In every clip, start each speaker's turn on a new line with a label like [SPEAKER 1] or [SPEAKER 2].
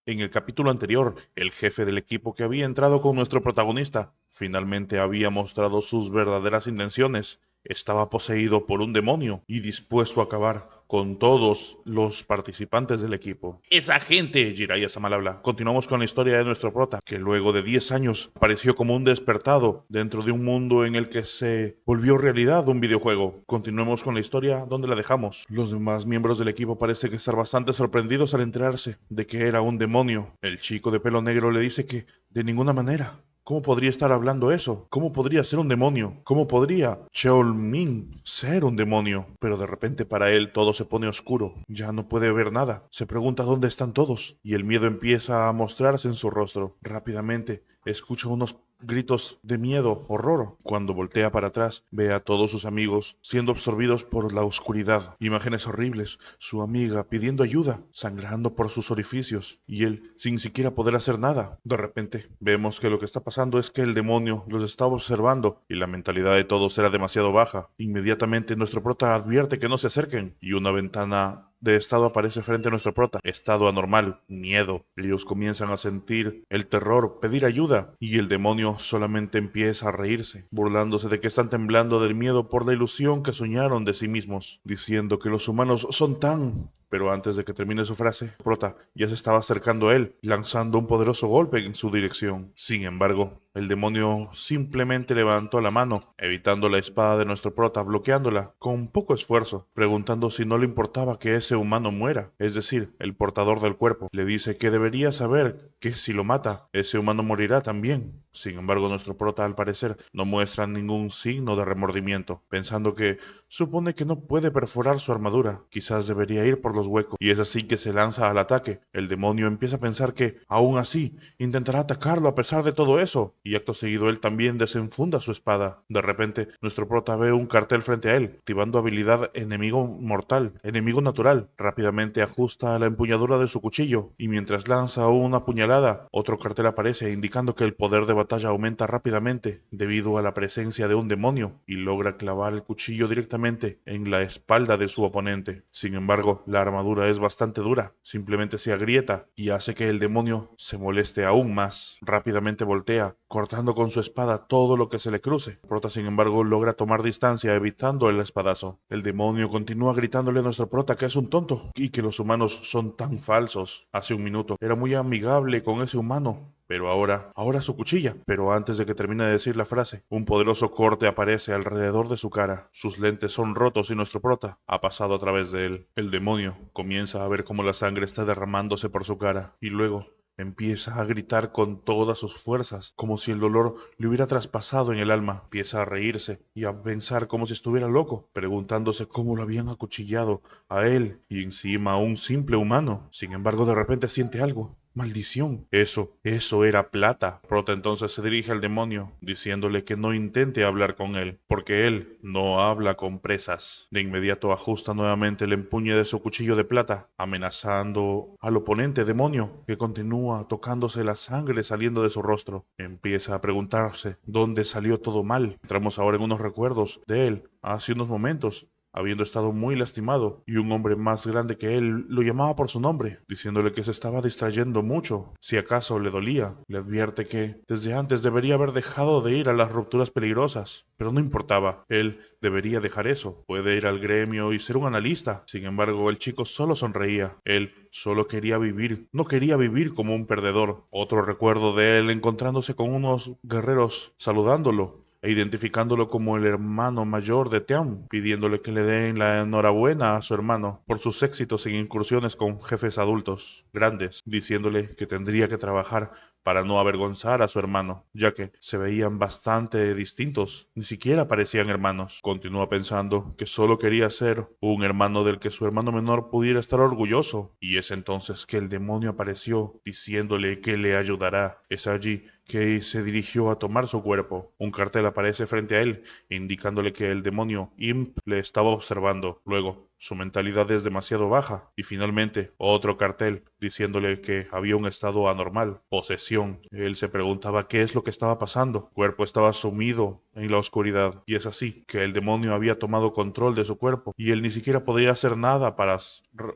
[SPEAKER 1] En el capítulo anterior, el jefe del equipo que había entrado con nuestro protagonista finalmente había mostrado sus verdaderas intenciones. Estaba poseído por un demonio y dispuesto a acabar con todos los participantes del equipo. Esa gente, Jiraiya Sama habla. Continuamos con la historia de nuestro prota, que luego de 10 años apareció como un despertado dentro de un mundo en el que se volvió realidad un videojuego. Continuemos con la historia donde la dejamos. Los demás miembros del equipo parecen estar bastante sorprendidos al enterarse de que era un demonio. El chico de pelo negro le dice que de ninguna manera. ¿Cómo podría estar hablando eso? ¿Cómo podría ser un demonio? ¿Cómo podría Cheolmin ser un demonio? Pero de repente para él todo se pone oscuro. Ya no puede ver nada. Se pregunta dónde están todos. Y el miedo empieza a mostrarse en su rostro. Rápidamente escucha unos gritos de miedo, horror. Cuando voltea para atrás, ve a todos sus amigos siendo absorbidos por la oscuridad. Imágenes horribles, su amiga pidiendo ayuda, sangrando por sus orificios, y él sin siquiera poder hacer nada. De repente, vemos que lo que está pasando es que el demonio los estaba observando, y la mentalidad de todos era demasiado baja. Inmediatamente nuestro prota advierte que no se acerquen, y una ventana de estado aparece frente a nuestro prota. Estado anormal, miedo. Ellos comienzan a sentir el terror, pedir ayuda, y el demonio solamente empieza a reírse, burlándose de que están temblando del miedo por la ilusión que soñaron de sí mismos, diciendo que los humanos son tan... Pero antes de que termine su frase, Prota ya se estaba acercando a él, lanzando un poderoso golpe en su dirección. Sin embargo, el demonio simplemente levantó la mano, evitando la espada de nuestro Prota, bloqueándola con poco esfuerzo, preguntando si no le importaba que ese humano muera, es decir, el portador del cuerpo. Le dice que debería saber que si lo mata, ese humano morirá también. Sin embargo, nuestro prota al parecer no muestra ningún signo de remordimiento, pensando que supone que no puede perforar su armadura, quizás debería ir por los huecos, y es así que se lanza al ataque. El demonio empieza a pensar que, aún así, intentará atacarlo a pesar de todo eso, y acto seguido él también desenfunda su espada. De repente, nuestro prota ve un cartel frente a él, activando habilidad enemigo mortal, enemigo natural. Rápidamente ajusta la empuñadura de su cuchillo, y mientras lanza una puñalada, otro cartel aparece indicando que el poder de batalla aumenta rápidamente debido a la presencia de un demonio, y logra clavar el cuchillo directamente en la espalda de su oponente. Sin embargo, la armadura es bastante dura, simplemente se agrieta y hace que el demonio se moleste aún más. Rápidamente voltea, cortando con su espada todo lo que se le cruce. Prota, sin embargo, logra tomar distancia evitando el espadazo. El demonio continúa gritándole a nuestro prota que es un tonto y que los humanos son tan falsos. Hace un minuto era muy amigable con ese humano, pero ahora su cuchilla. Pero antes de que termine de decir la frase, un poderoso corte aparece alrededor de su cara. Sus lentes son rotos y nuestro prota ha pasado a través de él. El demonio comienza a ver cómo la sangre está derramándose por su cara y luego empieza a gritar con todas sus fuerzas, como si el dolor le hubiera traspasado en el alma. Empieza a reírse y a pensar como si estuviera loco, preguntándose cómo lo habían acuchillado a él y encima a un simple humano. Sin embargo, de repente siente algo. Maldición. Eso era plata. Prota entonces se dirige al demonio, diciéndole que no intente hablar con él, porque él no habla con presas. De inmediato ajusta nuevamente el empuñe de su cuchillo de plata, amenazando al oponente demonio, que continúa tocándose la sangre saliendo de su rostro. Empieza a preguntarse dónde salió todo mal. Entramos ahora en unos recuerdos de él hace unos momentos, habiendo estado muy lastimado, y un hombre más grande que él lo llamaba por su nombre, diciéndole que se estaba distrayendo mucho, si acaso le dolía. Le advierte que desde antes debería haber dejado de ir a las rupturas peligrosas, pero no importaba, él debería dejar eso, puede ir al gremio y ser un analista. Sin embargo, el chico solo sonreía, él solo quería vivir, no quería vivir como un perdedor. Otro recuerdo de él encontrándose con unos guerreros saludándolo e identificándolo como el hermano mayor de Team, pidiéndole que le den la enhorabuena a su hermano por sus éxitos en incursiones con jefes adultos grandes, diciéndole que tendría que trabajar para no avergonzar a su hermano, ya que se veían bastante distintos, ni siquiera parecían hermanos. Continúa pensando que solo quería ser un hermano del que su hermano menor pudiera estar orgulloso, y es entonces que el demonio apareció, diciéndole que le ayudará. Es allí que se dirigió a tomar su cuerpo. Un cartel aparece frente a él, indicándole que el demonio Imp le estaba observando. Luego, su mentalidad es demasiado baja. Y finalmente, otro cartel diciéndole que había un estado anormal, posesión. Él se preguntaba qué es lo que estaba pasando. El cuerpo estaba sumido en la oscuridad. Y es así, que el demonio había tomado control de su cuerpo y él ni siquiera podía hacer nada para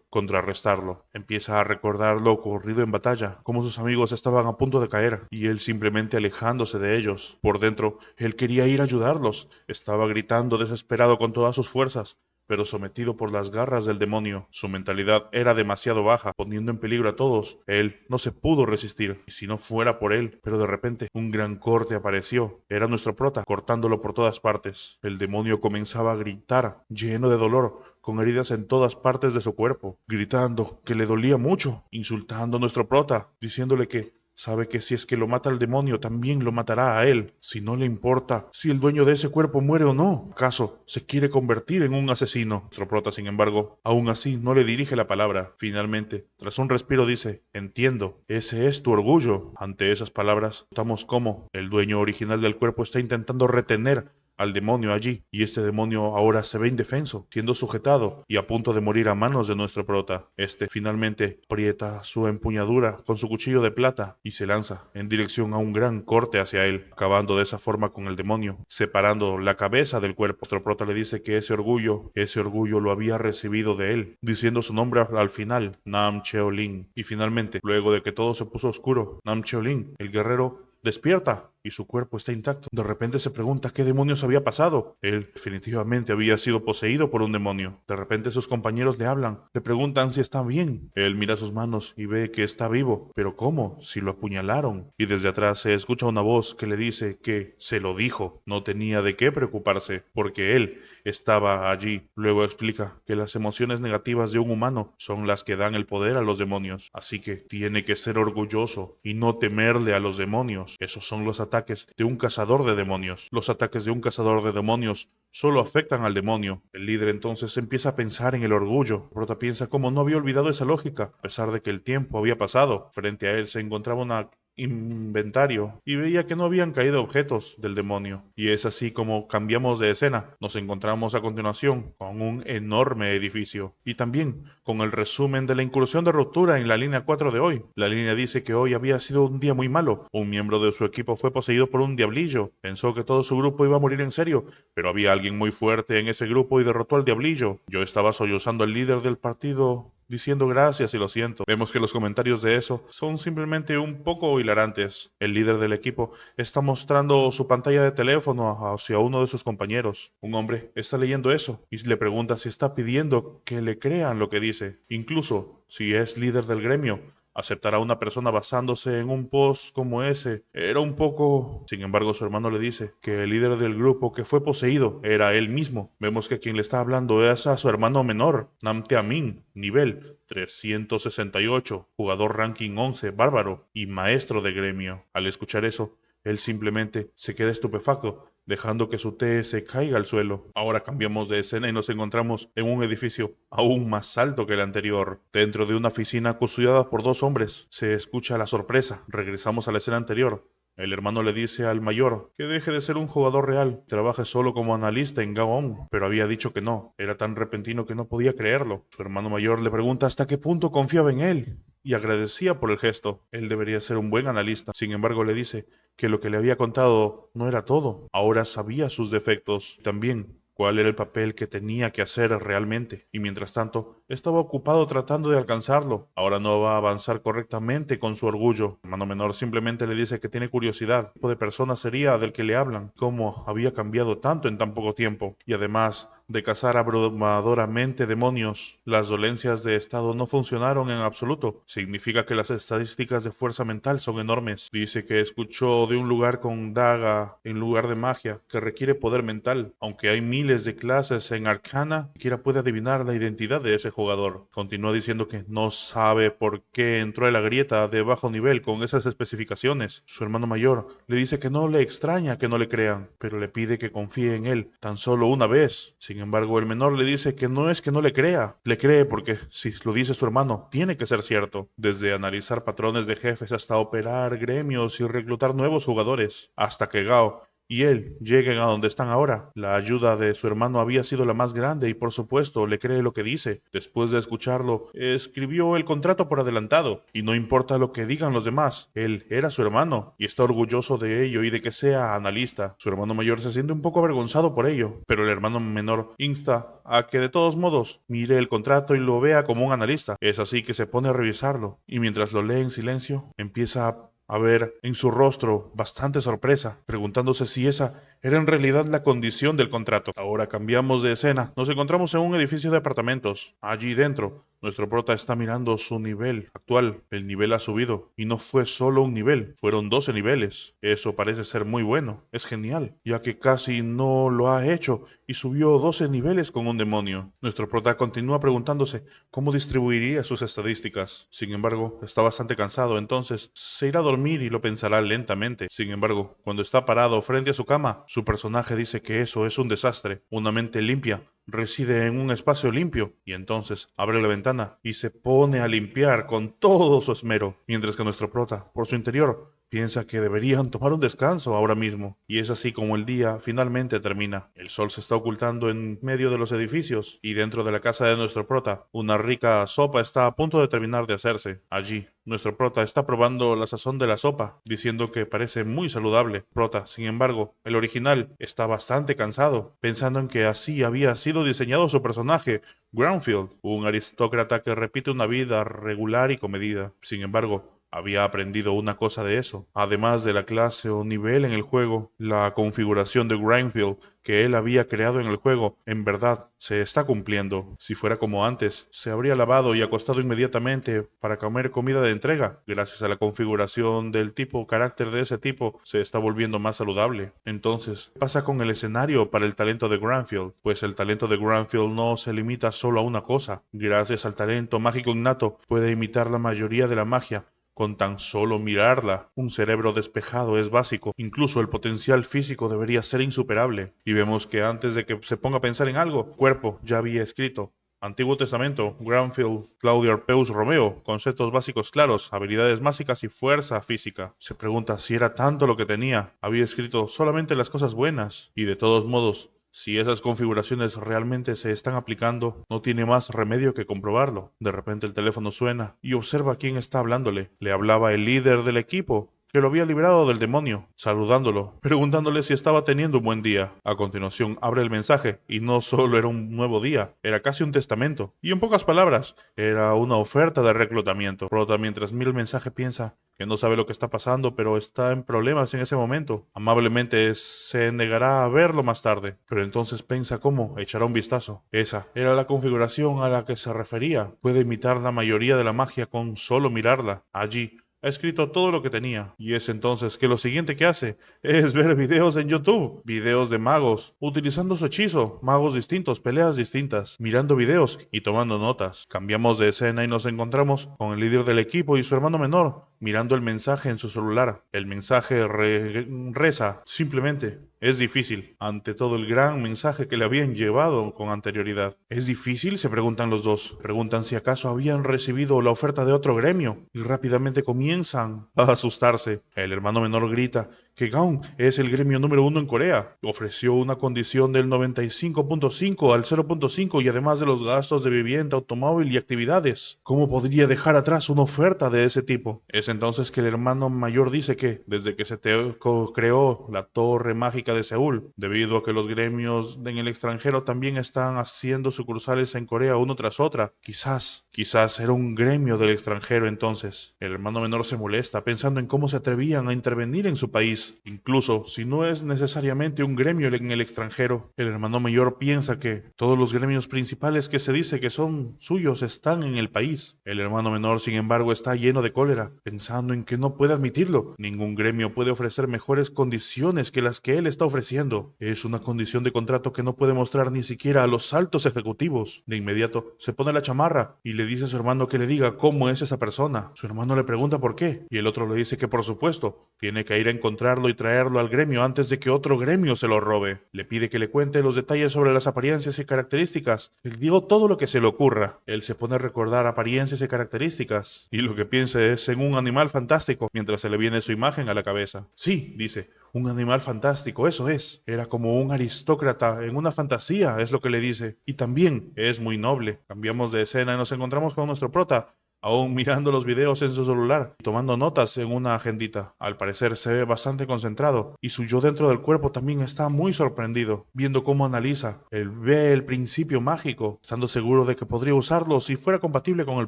[SPEAKER 1] contrarrestarlo. Empieza a recordar lo ocurrido en batalla, cómo sus amigos estaban a punto de caer y él simplemente alejándose de ellos. Por dentro, él quería ir a ayudarlos. Estaba gritando desesperado con todas sus fuerzas, pero sometido por las garras del demonio. Su mentalidad era demasiado baja, poniendo en peligro a todos. Él no se pudo resistir, y si no fuera por él, pero de repente un gran corte apareció. Era nuestro prota, cortándolo por todas partes. El demonio comenzaba a gritar, lleno de dolor, con heridas en todas partes de su cuerpo, gritando que le dolía mucho, insultando a nuestro prota, diciéndole que sabe que si es que lo mata el demonio, también lo matará a él, si no le importa si el dueño de ese cuerpo muere o no. ¿Acaso se quiere convertir en un asesino? Nuestro prota, sin embargo, aún así no le dirige la palabra. Finalmente, tras un respiro dice, entiendo, ese es tu orgullo. Ante esas palabras, notamos cómo el dueño original del cuerpo está intentando retener al demonio allí, y este demonio ahora se ve indefenso, siendo sujetado y a punto de morir a manos de nuestro prota. Este finalmente aprieta su empuñadura con su cuchillo de plata y se lanza en dirección a un gran corte hacia él, acabando de esa forma con el demonio, separando la cabeza del cuerpo. Nuestro prota le dice que ese orgullo lo había recibido de él, diciendo su nombre al final, Nam Cheolin. Y finalmente, luego de que todo se puso oscuro, Nam Cheolin, el guerrero, despierta y su cuerpo está intacto. De repente se pregunta qué demonios había pasado. Él definitivamente había sido poseído por un demonio. De repente sus compañeros le hablan, le preguntan si está bien. Él mira sus manos y ve que está vivo. ¿Pero cómo? Si lo apuñalaron. Y desde atrás se escucha una voz que le dice que se lo dijo. No tenía de qué preocuparse, porque él estaba allí. Luego explica que las emociones negativas de un humano son las que dan el poder a los demonios. Así que tiene que ser orgulloso y no temerle a los demonios. Esos son los ataques de un cazador de demonios. Los ataques de un cazador de demonios solo afectan al demonio. El líder entonces empieza a pensar en el orgullo. Prota piensa cómo no había olvidado esa lógica, a pesar de que el tiempo había pasado. Frente a él se encontraba una inventario y veía que no habían caído objetos del demonio. Y es así como cambiamos de escena. Nos encontramos a continuación con un enorme edificio y también con el resumen de la incursión de ruptura en la línea 4 de hoy. La línea dice que hoy había sido un día muy malo. Un miembro de su equipo fue poseído por un diablillo. Pensó que todo su grupo iba a morir en serio, pero había alguien muy fuerte en ese grupo y derrotó al diablillo. Yo estaba sollozando al líder del partido diciendo gracias y lo siento. Vemos que los comentarios de eso son simplemente un poco hilarantes. El líder del equipo está mostrando su pantalla de teléfono hacia uno de sus compañeros. Un hombre está leyendo eso y le pregunta si está pidiendo que le crean lo que dice. Incluso si es líder del gremio, aceptar a una persona basándose en un post como ese era un poco... Sin embargo, su hermano le dice que el líder del grupo que fue poseído era él mismo. Vemos que quien le está hablando es a su hermano menor, Namte Amin, nivel 368, jugador ranking 11, bárbaro y maestro de gremio. Al escuchar eso, él simplemente se queda estupefacto, dejando que su té se caiga al suelo. Ahora cambiamos de escena y nos encontramos en un edificio aún más alto que el anterior. Dentro de una oficina custodiada por dos hombres, se escucha la sorpresa. Regresamos a la escena anterior. El hermano le dice al mayor que deje de ser un jugador real, trabaje solo como analista en Gaon, pero había dicho que no. Era tan repentino que no podía creerlo. Su hermano mayor le pregunta hasta qué punto confiaba en él y agradecía por el gesto. Él debería ser un buen analista. Sin embargo, le dice que lo que le había contado no era todo. Ahora sabía sus defectos. También cuál era el papel que tenía que hacer realmente. Y mientras tanto, estaba ocupado tratando de alcanzarlo. Ahora no va a avanzar correctamente con su orgullo. El hermano menor simplemente le dice que tiene curiosidad. ¿Qué tipo de persona sería del que le hablan? ¿Cómo había cambiado tanto en tan poco tiempo? Y además de cazar abrumadoramente demonios, las dolencias de estado no funcionaron en absoluto. Significa que las estadísticas de fuerza mental son enormes. Dice que escuchó de un lugar con daga en lugar de magia, que requiere poder mental. Aunque hay miles de clases en Arcana, ni siquiera puede adivinar la identidad de ese jugador. Continúa diciendo que no sabe por qué entró en la grieta de bajo nivel con esas especificaciones. Su hermano mayor le dice que no le extraña que no le crean, pero le pide que confíe en él tan solo una vez. Sin embargo, el menor le dice que no es que no le crea, le cree porque si lo dice su hermano, tiene que ser cierto. Desde analizar patrones de jefes hasta operar gremios y reclutar nuevos jugadores, hasta que Gao y él lleguen a donde están ahora. La ayuda de su hermano había sido la más grande y por supuesto le cree lo que dice. Después de escucharlo, escribió el contrato por adelantado y no importa lo que digan los demás, él era su hermano y está orgulloso de ello y de que sea analista. Su hermano mayor se siente un poco avergonzado por ello, pero el hermano menor insta a que de todos modos mire el contrato y lo vea como un analista. Es así que se pone a revisarlo y mientras lo lee en silencio, empieza a ver en su rostro bastante sorpresa, preguntándose si esa era en realidad la condición del contrato. Ahora cambiamos de escena. Nos encontramos en un edificio de apartamentos. Allí dentro, nuestro prota está mirando su nivel actual. El nivel ha subido. Y no fue solo un nivel, fueron 12 niveles. Eso parece ser muy bueno. Es genial, ya que casi no lo ha hecho y subió 12 niveles con un demonio. Nuestro prota continúa preguntándose cómo distribuiría sus estadísticas. Sin embargo, está bastante cansado, entonces se irá a dormir y lo pensará lentamente. Sin embargo, cuando está parado frente a su cama, su personaje dice que eso es un desastre. Una mente limpia reside en un espacio limpio y entonces abre la ventana y se pone a limpiar con todo su esmero, mientras que nuestro prota, por su interior, piensa que deberían tomar un descanso ahora mismo. Y es así como el día finalmente termina. El sol se está ocultando en medio de los edificios y dentro de la casa de nuestro prota, una rica sopa está a punto de terminar de hacerse. Allí, nuestro prota está probando la sazón de la sopa, diciendo que parece muy saludable. Prota, sin embargo, el original está bastante cansado, pensando en que así había sido diseñado su personaje, Groundfield, un aristócrata que repite una vida regular y comedida. Sin embargo, había aprendido una cosa de eso. Además de la clase o nivel en el juego, la configuración de Grindfield que él había creado en el juego, en verdad, se está cumpliendo. Si fuera como antes, se habría lavado y acostado inmediatamente para comer comida de entrega. Gracias a la configuración del tipo carácter de ese tipo, se está volviendo más saludable. Entonces, ¿qué pasa con el escenario para el talento de Grindfield? Pues el talento de Grindfield no se limita solo a una cosa. Gracias al talento mágico innato, puede imitar la mayoría de la magia con tan solo mirarla. Un cerebro despejado es básico. Incluso el potencial físico debería ser insuperable. Y vemos que antes de que se ponga a pensar en algo, cuerpo ya había escrito. Antiguo Testamento, Granfield, Claudio Arpeus Romeo, conceptos básicos claros, habilidades mágicas y fuerza física. Se pregunta si era tanto lo que tenía. Había escrito solamente las cosas buenas. Y de todos modos, si esas configuraciones realmente se están aplicando, no tiene más remedio que comprobarlo. De repente el teléfono suena y observa quién está hablándole. Le hablaba el líder del equipo, que lo había librado del demonio, saludándolo, preguntándole si estaba teniendo un buen día. A continuación abre el mensaje y no solo era un nuevo día, era casi un testamento. Y en pocas palabras, era una oferta de reclutamiento. Prota mientras mira el mensaje piensa que no sabe lo que está pasando, pero está en problemas en ese momento. Amablemente se negará a verlo más tarde, pero entonces piensa cómo echará un vistazo. Esa era la configuración a la que se refería. Puede imitar la mayoría de la magia con solo mirarla. Allí ha escrito todo lo que tenía, y es entonces que lo siguiente que hace es ver videos en YouTube, videos de magos, utilizando su hechizo, magos distintos, peleas distintas, mirando videos y tomando notas. Cambiamos de escena y nos encontramos con el líder del equipo y su hermano menor, mirando el mensaje en su celular. El mensaje reza, simplemente, es difícil, ante todo el gran mensaje que le habían llevado con anterioridad. ¿Es difícil?, se preguntan los dos. Preguntan si acaso habían recibido la oferta de otro gremio, y rápidamente comienzan a asustarse. El hermano menor grita que Gaon es el gremio número 1 en Corea. Ofreció una condición del 95.5 al 0.5 y además de los gastos de vivienda, automóvil y actividades. ¿Cómo podría dejar atrás una oferta de ese tipo? Es entonces que el hermano mayor dice que, desde que se creó la torre mágica de Seúl, debido a que los gremios en el extranjero también están haciendo sucursales en Corea uno tras otra, quizás era un gremio del extranjero entonces. El hermano menor se molesta pensando en cómo se atrevían a intervenir en su país, incluso si no es necesariamente un gremio en el extranjero. El hermano mayor piensa que todos los gremios principales que se dice que son suyos están en el país. El hermano menor, sin embargo, está lleno de cólera, pensando en que no puede admitirlo. Ningún gremio puede ofrecer mejores condiciones que las que él está ofreciendo. Es una condición de contrato que no puede mostrar ni siquiera a los altos ejecutivos. De inmediato se pone la chamarra y le dice a su hermano que le diga cómo es esa persona. Su hermano le pregunta por qué y el otro le dice que por supuesto tiene que ir a encontrar encontrarlo y traerlo al gremio antes de que otro gremio se lo robe. Le pide que le cuente los detalles sobre las apariencias y características. Le digo todo lo que se le ocurra. Él se pone a recordar apariencias y características, y lo que piensa es en un animal fantástico, mientras se le viene su imagen a la cabeza. Sí, dice, un animal fantástico, eso es. Era como un aristócrata en una fantasía, es lo que le dice. Y también es muy noble. Cambiamos de escena y nos encontramos con nuestro prota, aún mirando los videos en su celular y tomando notas en una agendita. Al parecer se ve bastante concentrado, y su yo dentro del cuerpo también está muy sorprendido, viendo cómo analiza. Él ve el principio mágico, estando seguro de que podría usarlo si fuera compatible con el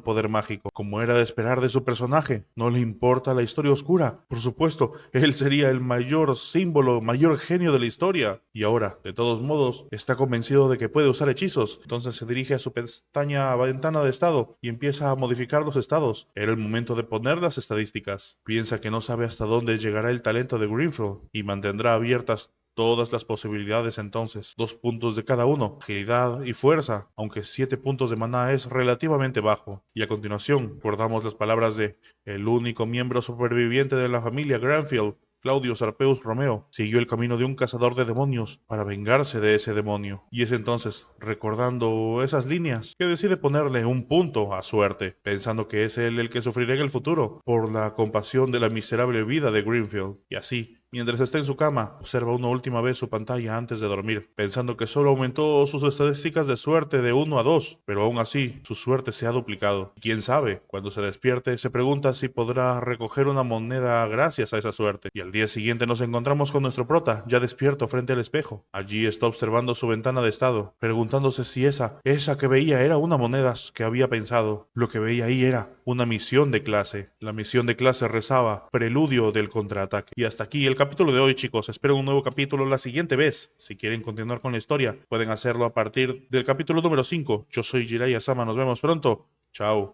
[SPEAKER 1] poder mágico, como era de esperar de su personaje. No le importa la historia oscura. Por supuesto, él sería el mayor símbolo, mayor genio de la historia. Y ahora, de todos modos, está convencido de que puede usar hechizos. Entonces se dirige a su ventana de estado y empieza a modificar los estados. Era el momento de poner las estadísticas. Piensa que no sabe hasta dónde llegará el talento de Greenfield y mantendrá abiertas todas las posibilidades entonces. 2 puntos de cada uno, agilidad y fuerza, aunque 7 puntos de maná es relativamente bajo. Y a continuación, recordamos las palabras de el único miembro superviviente de la familia Granfield, Claudio Sarpeus Romeo, siguió el camino de un cazador de demonios para vengarse de ese demonio. Y es entonces, recordando esas líneas, que decide ponerle un punto a suerte, pensando que es él el que sufrirá en el futuro por la compasión de la miserable vida de Greenfield. Y así, mientras está en su cama, observa una última vez su pantalla antes de dormir, pensando que solo aumentó sus estadísticas de suerte de 1 a 2, pero aún así, su suerte se ha duplicado. Y quién sabe, cuando se despierte, se pregunta si podrá recoger una moneda gracias a esa suerte. Y al día siguiente nos encontramos con nuestro prota, ya despierto frente al espejo. Allí está observando su ventana de estado, preguntándose si esa que veía era una moneda que había pensado. Lo que veía ahí era una misión de clase. La misión de clase rezaba, preludio del contraataque. Y hasta aquí el capítulo de hoy, chicos. Espero un nuevo capítulo la siguiente vez. Si quieren continuar con la historia, pueden hacerlo a partir del capítulo número 5. Yo soy Jiraiya Sama, nos vemos pronto. Chao.